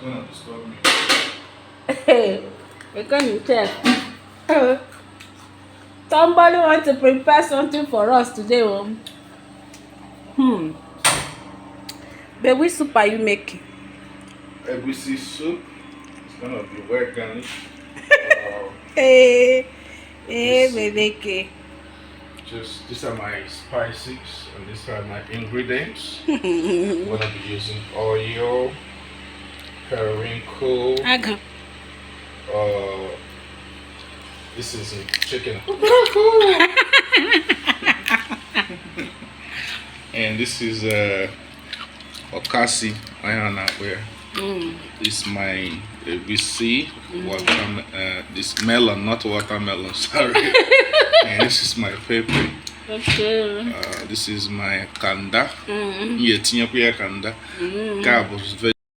gonna disturb me. Hey, you can check. Somebody wants to prepare something for us today. Baby, what soup are you making? Egusi soup. It's gonna be well garnished. Hey, This- baby. Just these are my spices and these are my ingredients. I'm gonna be using oil, periwinkle. This is chicken. And this is okasi ayana where this is my VC this melon, not watermelon, sorry. And this is my pepper. Okay. This is my kanda. Yeah, kanda.